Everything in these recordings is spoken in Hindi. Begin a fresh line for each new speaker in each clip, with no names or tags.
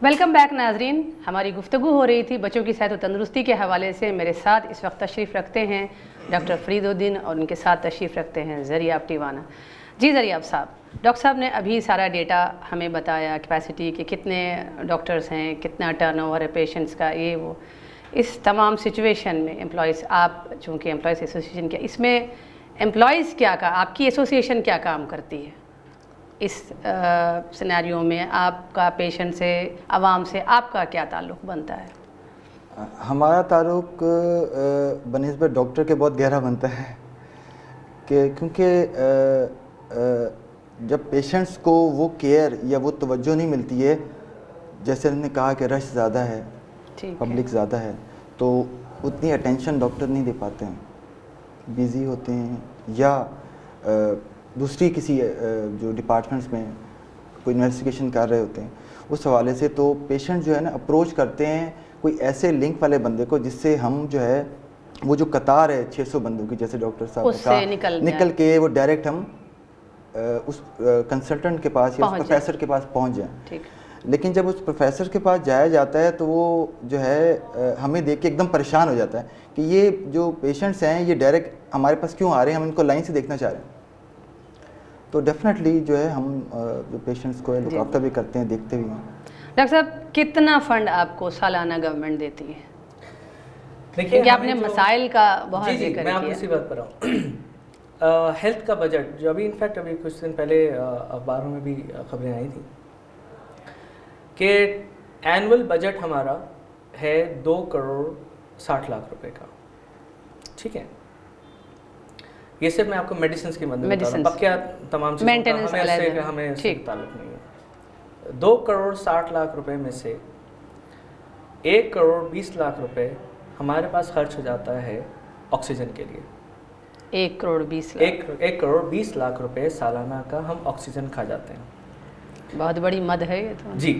वेलकम बैक नाजरीन। हमारी गुफ्तगू हो रही थी बच्चों की सेहत और तंदुरुस्ती के हवाले से। मेरे साथ इस वक्त तशरीफ़ रखते हैं डॉक्टर फरीदुद्दीन और उनके साथ तशरीफ़ रखते हैं ज़रियाब टिवाना। जी ज़रियाब साहब, डॉक्टर साहब ने अभी सारा डेटा हमें बताया, कैपेसिटी के कितने डॉक्टर्स हैं, कितना टर्नओवर है पेशेंट्स का, ये वो। इस तमाम सिचुएशन में एम्प्लॉयज़, आप चूँकि एम्प्लॉयज़ एसोसिएशन के, इसमें एम्प्लॉयज़ क्या का, आपकी एसोसिएशन क्या काम करती है इस सिनेरियो में? आपका पेशेंट से, आवाम से आपका क्या ताल्लुक़ बनता है?
हमारा ताल्लुक़ बनिस्बत डॉक्टर के बहुत गहरा बनता है कि क्योंकि जब पेशेंट्स को वो केयर या वो तवज्जो नहीं मिलती है, जैसे उन्होंने कहा कि रश ज़्यादा है, पब्लिक ज़्यादा है, तो उतनी अटेंशन डॉक्टर नहीं दे पाते हैं, बिज़ी होते हैं, या दूसरी किसी जो डिपार्टमेंट्स में कोई इन्वेस्टिगेशन कर रहे होते हैं, उस हवाले से तो पेशेंट जो है ना अप्रोच करते हैं कोई ऐसे लिंक वाले बंदे को जिससे हम जो है वो जो कतार है 600 बंदों की, जैसे डॉक्टर साहब ने कहा, निकल के वो डायरेक्ट हम उस कंसल्टेंट के पास या उस प्रोफेसर के पास पहुंच जाएं। लेकिन जब उस प्रोफेसर के पास जाया जाता है तो वो जो है हमें देख के एकदम परेशान हो जाता है कि ये जो पेशेंट्स हैं ये डायरेक्ट हमारे पास क्यों आ रहे हैं, हम इनको लाइन से देखना चाह रहे हैं। तो डेफिनेटली जो है हम जो पेशेंट्स को लुक आफ्टर भी करते हैं, देखते भी हैं।
डॉक्टर साहब, कितना फ़ंड आपको सालाना गवर्नमेंट देती है? देखिए आपने मसाइल का बहुत जिक्र किया।
मैं आपको इसी बात पर आऊँ। हेल्थ का बजट जो अभी इनफैक्ट अभी कुछ दिन पहले अखबारों में भी खबरें आई थी कि एनुअल बजट हमारा है 2 करोड़ 60 लाख रुपए का। ठीक है, ये सिर्फ मैं आपको मेडिसिन की मदद बता रहा हूँ, बाकी तमाम चीज़ों का हमें ताल्लुक नहीं है। 2 करोड़ 60 लाख रुपए में से 1 करोड़ 20 लाख रुपए हमारे पास खर्च हो जाता है ऑक्सीजन के लिए।
1 करोड़ 20 लाख
1 करोड़ 20 लाख रुपए सालाना का हम ऑक्सीजन खा जाते हैं।
बहुत बड़ी मद है ये तो
जी।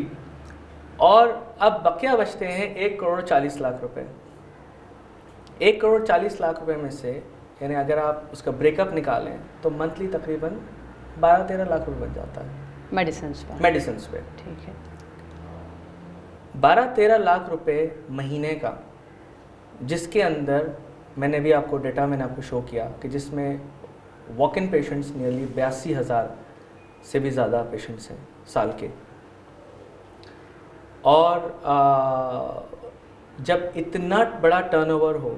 और अब बकिया बचते हैं 1 करोड़ 40 लाख रुपए। 1 करोड़ 40 लाख रुपए में से यानी अगर आप उसका ब्रेकअप निकालें तो मंथली तकरीबन 12-13 लाख रुपए बन जाता है मेडिसिन पे।
ठीक है,
12-13 लाख रुपए महीने का, जिसके अंदर मैंने आपको शो किया कि जिसमें वॉक इन पेशेंट्स नियरली 82,000 से भी ज़्यादा पेशेंट्स हैं साल के। और जब इतना बड़ा टर्नओवर हो,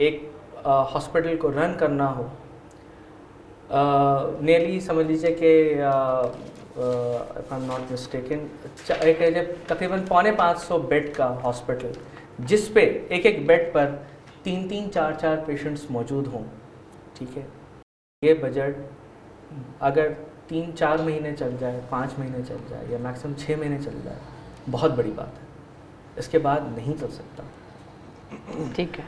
एक हॉस्पिटल को रन करना हो, नियरली समझ लीजिए कि if I am not mistaken तकरीबन 450 बेड का हॉस्पिटल, जिस पे एक बेड पर 3-3, 4-4 पेशेंट्स मौजूद हों। ठीक है, ये बजट अगर 3-4 महीने चल जाए, 5 महीने चल जाए, या मैक्सिमम 6 महीने चल जाए, बहुत बड़ी बात है। इसके बाद नहीं चल सकता।
ठीक है,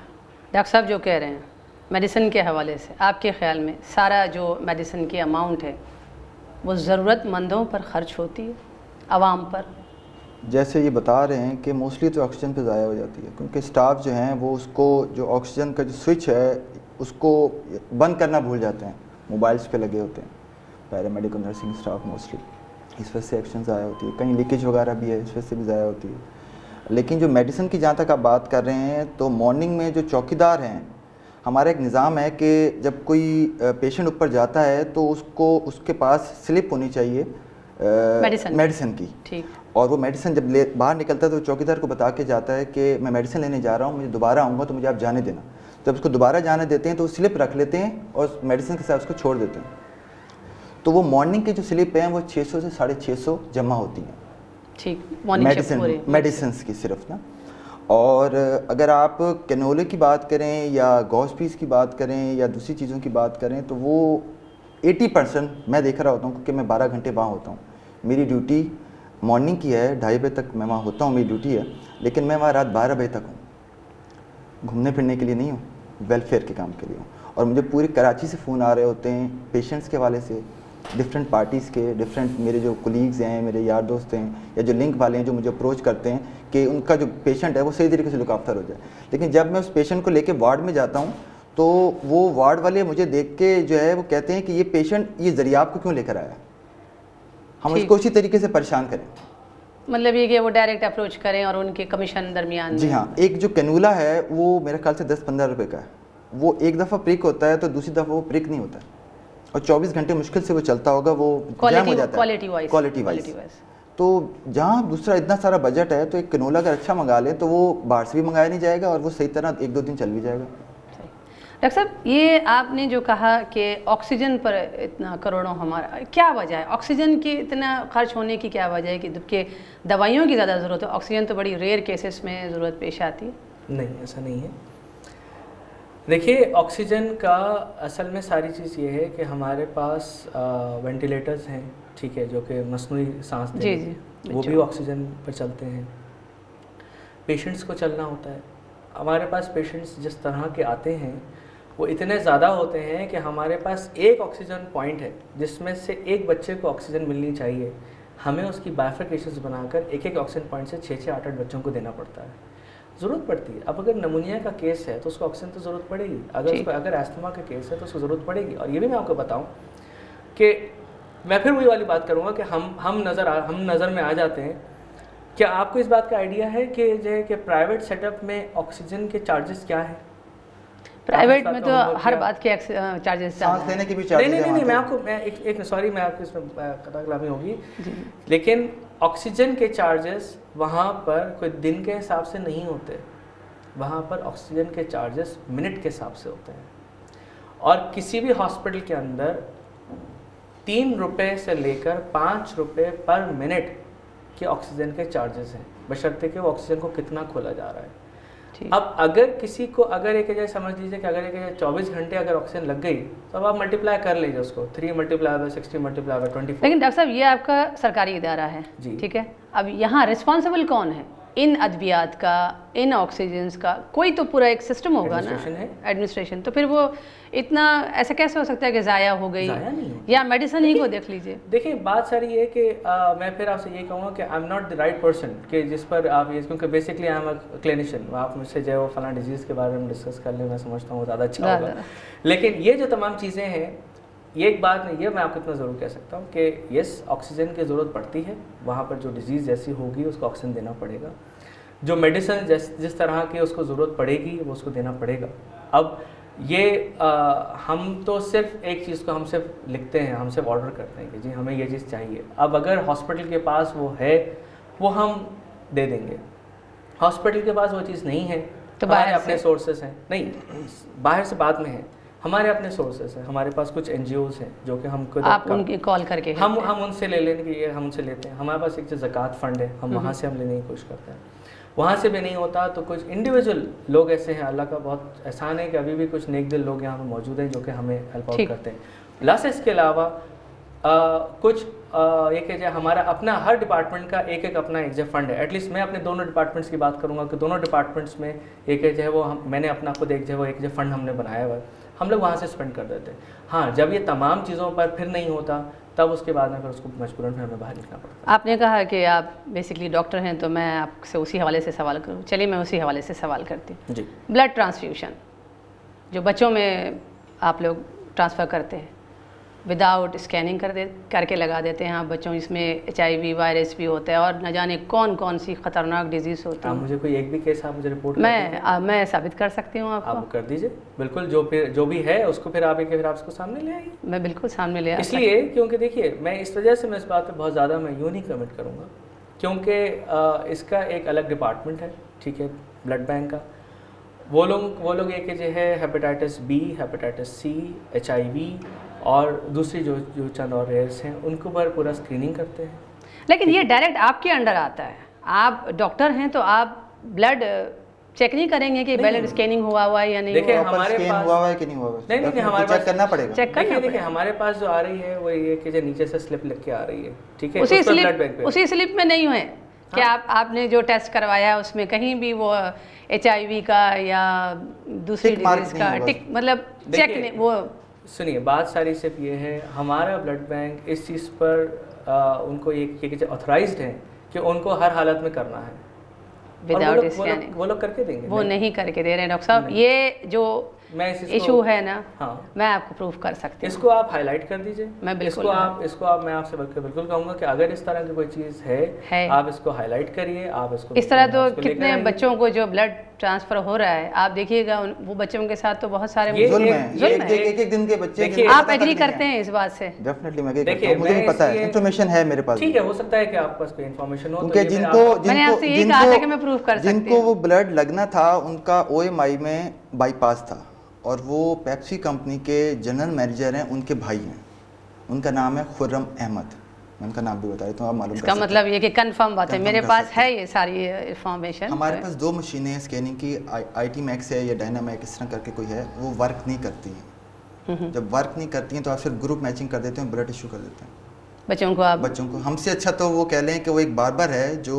डॉक्टर साहब जो कह रहे हैं मेडिसिन के हवाले से, आपके ख्याल में सारा जो मेडिसिन की अमाउंट है वो ज़रूरतमंदों पर ख़र्च होती है, आवाम पर?
जैसे ये बता रहे हैं कि मोस्टली तो ऑक्सीजन पे ज़ाया हो जाती है, क्योंकि स्टाफ जो हैं वो उसको जो ऑक्सीजन का जो स्विच है उसको बंद करना भूल जाते हैं, मोबाइल्स पे लगे होते हैं पैरामेडिकल नर्सिंग स्टाफ मोस्टली। इस वजह से एक्शन ज़ाया होती है, कहीं लीकेज वगैरह भी है, इस वजह से भी ज़ाया होती है। लेकिन जो मेडिसिन की जहाँ तक आप बात कर रहे हैं, तो मॉर्निंग में जो चौकीदार हैं, हमारा एक निज़ाम है कि जब कोई पेशेंट ऊपर जाता है तो उसको उसके पास स्लिप होनी चाहिए मेडिसिन की।
ठीक।
और वो मेडिसिन जब बाहर निकलता है तो चौकीदार को बता के जाता है कि मैं मेडिसिन लेने जा रहा हूँ, मुझे दोबारा आऊँगा तो मुझे आप जाने देना। जब उसको दोबारा जाने देते हैं तो वो स्लिप रख लेते हैं और मेडिसिन के साथ उसको छोड़ देते हैं। तो वो मॉर्निंग की जो स्लिप हैं वो 600 से 650 जमा होती हैं।
ठीक,
मेडिसिन की सिर्फ ना। और अगर आप कैनोले की बात करें या गॉस पीस की बात करें या दूसरी चीज़ों की बात करें तो वो 80% मैं देख रहा होता हूँ, क्योंकि मैं 12 घंटे वहाँ होता हूँ। मेरी ड्यूटी मॉर्निंग की है, 2:30 बजे तक मैं वहाँ होता हूँ, मेरी ड्यूटी है, लेकिन मैं वहाँ रात 12 बजे तक हूँ। घूमने फिरने के लिए नहीं हूँ, वेलफेयर के काम के लिए हूँ। और मुझे पूरी कराची से फ़ोन आ रहे होते हैं पेशेंट्स के हवाले से, डिफरेंट पार्टीज़ के, डिफरेंट मेरे जो कोलीग्स हैं, मेरे यार दोस्त हैं, या जो लिंक वाले हैं जो मुझे अप्रोच करते हैं कि उनका जो पेशेंट है वो सही तरीके से लुक आफ्टर हो जाए। लेकिन जब मैं उस पेशेंट को लेके वार्ड में जाता हूँ तो वो वार्ड वाले मुझे देख के जो है वो कहते हैं कि ये पेशेंट ये ज़रियाब को क्यों लेकर आया, हम इसको उसी तरीके से परेशान करें।
मतलब ये कि वो डायरेक्ट अप्रोच करें और उनके कमीशन दरमियान?
जी हाँ, एक जो कैनुला है वो मेरे ख्याल से 10-15 रुपए का है। वो एक दफ़ा प्रिक होता है तो दूसरी दफ़ा वो प्रिक नहीं होता और 24 घंटे मुश्किल से वो चलता होगा, वो जैम हो जाता है क्वालिटी वाइज। तो जहाँ दूसरा इतना सारा बजट है तो एक कैनोला अगर अच्छा मंगा ले तो वो बाहर से भी मंगाया नहीं जाएगा और वो सही तरह 1-2 दिन चल भी जाएगा।
डॉक्टर साहब, ये आपने जो कहा कि ऑक्सीजन पर इतना करोड़ों, हमारा क्या वजह है? ऑक्सीजन की इतना खर्च होने की क्या वजह है कि जबकि दवाइयों की ज़्यादा ज़रूरत है, ऑक्सीजन तो बड़ी रेयर केसेस में ज़रूरत पेश आती है?
नहीं, ऐसा नहीं है। देखिए, ऑक्सीजन का असल में सारी चीज़ ये है कि हमारे पास वेंटिलेटर्स हैं, ठीक है, जो कि मसनूई सांस देते हैं, वो भी ऑक्सीजन पर चलते हैं। पेशेंट्स को चलना होता है। हमारे पास पेशेंट्स जिस तरह के आते हैं वो इतने ज़्यादा होते हैं कि हमारे पास एक ऑक्सीजन पॉइंट है जिसमें से एक बच्चे को ऑक्सीजन मिलनी चाहिए, हमें उसकी बाइफरकेशंस बनाकर एक एक ऑक्सीजन पॉइंट से 6-8 बच्चों को देना पड़ता है, ज़रूरत पड़ती है। अब अगर नमूनिया का केस है तो उसको ऑक्सीजन तो ज़रूरत पड़ेगी, अगर एस्थमा का केस है तो उसको ज़रूरत पड़ेगी। और ये भी मैं आपको बताऊँ कि मैं फिर वही वाली बात करूँगा कि हम नज़र में आ जाते हैं। क्या आपको इस बात का आइडिया है कि जो है कि प्राइवेट सेटअप में ऑक्सीजन के चार्जेस क्या है?
प्राइवेट में तो हर बात के चार्जेस,
सांस लेने के भी चार्जेस।
नहीं, मैं आपको मैं आपको इसमें कताकलामी होगी, लेकिन ऑक्सीजन के चार्जेस वहाँ पर कोई दिन के हिसाब से नहीं होते, वहाँ पर ऑक्सीजन के चार्जेस मिनट के हिसाब से होते हैं। और किसी भी हॉस्पिटल के अंदर 3 रुपये से लेकर 5 रुपये पर मिनट के ऑक्सीजन के चार्जेस हैं, बशर्ते कि वो ऑक्सीजन को कितना खोला जा रहा है। अब अगर किसी को अगर एक जगह समझ लीजिए कि अगर एक 24 घंटे अगर ऑक्सीजन लग गई तो अब आप मल्टीप्लाई कर लीजिए उसको, 3 × 60 × 24।
लेकिन डॉक्टर साहब, ये आपका सरकारी इदारा है, ठीक है, अब यहाँ रिस्पॉन्सिबल कौन है इन अद्वियात का, इन ऑक्सीजन का? कोई तो पूरा एक सिस्टम होगा ना, एडमिनिस्ट्रेशन। तो फिर वो इतना ऐसा कैसे हो सकता है कि ज़ाया हो गई? या मेडिसिन ही को देख लीजिए।
देखिए, बात सारी ये कि मैं फिर आपसे ये कहूँगा कि I am not the right person कि जिस पर आप ये, क्योंकि basically I am a clinician, आप मुझसे जो है वो फलां डिजीज़ के बारे में डिस्कस कर ले, मैं समझता हूँ ज़्यादा अच्छा होगा। लेकिन ये जो तमाम चीज़ें हैं, ये एक बात नहीं, ये मैं आपको इतना ज़रूर कह सकता हूँ कि यस, ऑक्सीजन की ज़रूरत पड़ती है। वहाँ पर जो डिज़ीज़ जैसी होगी उसको ऑक्सीजन देना पड़ेगा, जो मेडिसिन जिस तरह की उसको ज़रूरत पड़ेगी वो उसको देना पड़ेगा। अब ये हम तो सिर्फ एक चीज़ को हम सिर्फ लिखते हैं, हम सिर्फ ऑर्डर करते हैं कि जी हमें ये चीज़ चाहिए। अब अगर हॉस्पिटल के पास वो है वो हम दे देंगे, हॉस्पिटल के पास वो चीज़ नहीं है तो हमारे अपने सोर्सेस हैं, नहीं बाहर से बाद में है, हमारे अपने सोर्सेस हैं। हमारे पास कुछ NGOs हैं जो कि हमको
आप उनकी कॉल करके
हम उनसे ले लेने की, ये हम उनसे लेते हैं। हमारे पास एक जो ज़कात फ़ंड है, हम वहाँ से हम लेने की कोशिश करते हैं। वहाँ से भी नहीं होता तो कुछ इंडिविजुअल लोग ऐसे हैं, अल्लाह का बहुत एहसान है कि अभी भी कुछ नेक दिल लोग यहाँ पर मौजूद हैं जो कि हमें हेल्प आउट करते हैं। प्लस इसके अलावा कुछ एक है जो हमारा अपना, हर डिपार्टमेंट का एक एक अपना एक जो फंड है। एटलीस्ट मैं अपने दोनों डिपार्टमेंट्स की बात करूँगा कि दोनों डिपार्टमेंट्स में एक है जो है वो मैंने अपना खुद एक जो एक जो फंड हमने बनाया हुआ है, हम लोग वहाँ से स्पेंड कर देते हैं। हाँ, जब ये तमाम चीज़ों पर फिर नहीं होता तब उसके बाद में फिर उसको मजबूरन फिर हमें बाहर निकलना पड़ता है।
आपने कहा कि आप बेसिकली डॉक्टर हैं, तो मैं आपसे उसी हवाले से सवाल करूँ। चलिए मैं उसी हवाले से सवाल करती हूँ जी। ब्लड ट्रांसफ्यूशन जो बच्चों में आप लोग ट्रांसफ़र करते हैं, विदाउट स्कैनिंग करके लगा देते हैं आप बच्चों, इसमें HIV वायरस भी होता है और न जाने कौन कौन सी ख़तरनाक डिजीज़ होती है।
मुझे कोई एक भी केस आप मुझे रिपोर्ट
मैं साबित कर सकती हूँ आपको।
आप कर दीजिए बिल्कुल, जो भी है उसको फिर आप उसको सामने ले आइए।
मैं बिल्कुल सामने ले आऊँ,
इसलिए क्योंकि देखिए मैं इस वजह से मैं इस बात पर बहुत ज़्यादा मैं यूँ नहीं कमेंट करूँगा क्योंकि इसका एक अलग डिपार्टमेंट है, ठीक है, ब्लड बैंक का। वो लोग एक जो है hepatitis B, hepatitis C, HIV और दूसरी जो चंद और रेयर्स हैं उनको पर पूरा स्क्रीनिंग करते हैं।
लेकिन ये डायरेक्ट आपके अंडर आता है, आप डॉक्टर हैं तो आप ब्लड चेक नहीं करेंगे कि ब्लड स्कैनिंग हुआ है या नहीं?
देखिए हमारे पास
हुआ है कि नहीं हुआ है,
नहीं हमारे पास
चेक करना पड़ेगा।
देखिए हमारे पास जो आ रही है वो ये कि जो नीचे से स्लिप लिख के आ रही है, ठीक है,
उसी स्लिप में नहीं हुए क्या? आपने जो टेस्ट करवाया है उसमें कहीं भी वो HIV का या दूसरी डिजीज का टिक मतलब चेक नहीं? वो
सुनिए, बात सारी सिर्फ ये है, हमारा ब्लड बैंक इस चीज़ पर उनको एक ऑथराइज्ड है कि उनको हर हालत में करना है।
विदाउट स्कैनिंग
वो लोग करके देंगे।
वो नहीं करके दे रहे हैं डॉक्टर साहब। ये जो
मैं इस
इशू है ना,
हाँ,
मैं आपको प्रूफ कर सकती हूँ।
इसको आप हाईलाइट कर दीजिए।
मैं बिल्कुल
इसको आप मैं आपसे बिल्कुल कहूँगा कि अगर इस तरह की कोई चीज़ है आप इसको हाईलाइट करिए, आप इसको
इस तरह तो कितने बच्चों को जो ब्लड ट्रांसफर हो रहा है, आप देखिएगा वो बच्चों के साथ तो बहुत सारे
एक दिन के बच्चे।
आप एग्री करते हैं इस बात से?
डेफिनेटली मैं एग्री करता हूं, मुझे भी पता है, इन्फॉर्मेशन है मेरे पास।
ठीक है, हो सकता है कि आपके पास कोई इन्फॉर्मेशन हो,
क्योंकि जिनको वो ब्लड लगना था उनका OMI में बाईपास था, और वो पेप्सी कंपनी के जनरल मैनेजर हैं, उनके भाई हैं, उनका नाम है खुर्रम अहमद। मैं उनका नाम भी बता देता हूँ, आप मालूम कर सकते हैं।
इसका मतलब ये कि कंफर्म बात है, मेरे पास है ये सारी इन्फॉर्मेशन।
हमारे पास 2 मशीनें स्कैनिंग की, IT मैक्स है या डायनामैक, इस तरह करके कोई है, वो वर्क नहीं करती हैं। जब वर्क नहीं करती हैं तो आप फिर ग्रुप मैचिंग कर देते हैं, ब्लड इशू कर देते हैं बच्चों को। हमसे अच्छा तो वो कह लें कि वो एक बार्बर है जो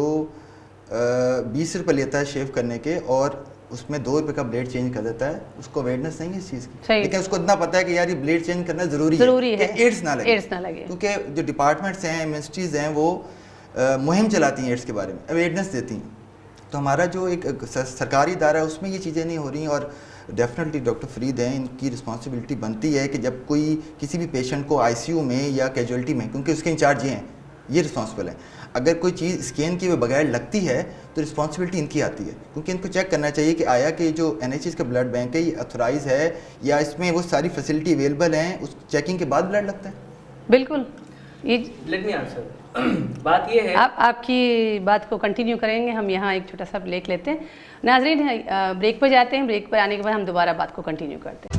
20 रुपये लेता है शेव करने के, और उसमें 2 रुपये का ब्लेड चेंज कर देता है। उसको अवेयरनेस नहीं है इस चीज़ की, लेकिन उसको इतना पता है कि यार ये ब्लेड चेंज करना ज़रूरी है कि एड्स ना लगे। क्योंकि जो डिपार्टमेंट्स हैं, मिनिस्ट्रीज़ हैं, वो मुहिम चलाती हैं एड्स के बारे में, अवेयरनेस देती हैं। तो हमारा जो एक सरकारी इदारा है उसमें ये चीज़ें नहीं हो रही, और डेफिनेटली डॉक्टर फरीद हैं, इनकी रिस्पॉन्सिबिलिटी बनती है कि जब कोई किसी भी पेशेंट को ICU में या कैजुअलिटी में, क्योंकि उसके इंचार्ज ये हैं, ये रिस्पॉन्सिबल है, अगर कोई चीज़ स्कैन किए बगैर लगती है तो रिस्पॉन्सिबिलिटी इनकी आती है, क्योंकि इनको चेक करना चाहिए कि आया कि जो NHS का ब्लड बैंक है ये ऑथोराइज है या इसमें वो सारी फैसिलिटी अवेलेबल हैं, उस चेकिंग के बाद ब्लड लगता है।
बिल्कुल, ये
लेट मी आंसर। बात ये है,
आपकी बात को कंटिन्यू करेंगे, हम यहाँ एक छोटा सा ब्रेक लेते हैं। नाज़रीन ब्रेक पर जाते हैं, ब्रेक पर आने के बाद हम दोबारा बात को कंटिन्यू करते हैं।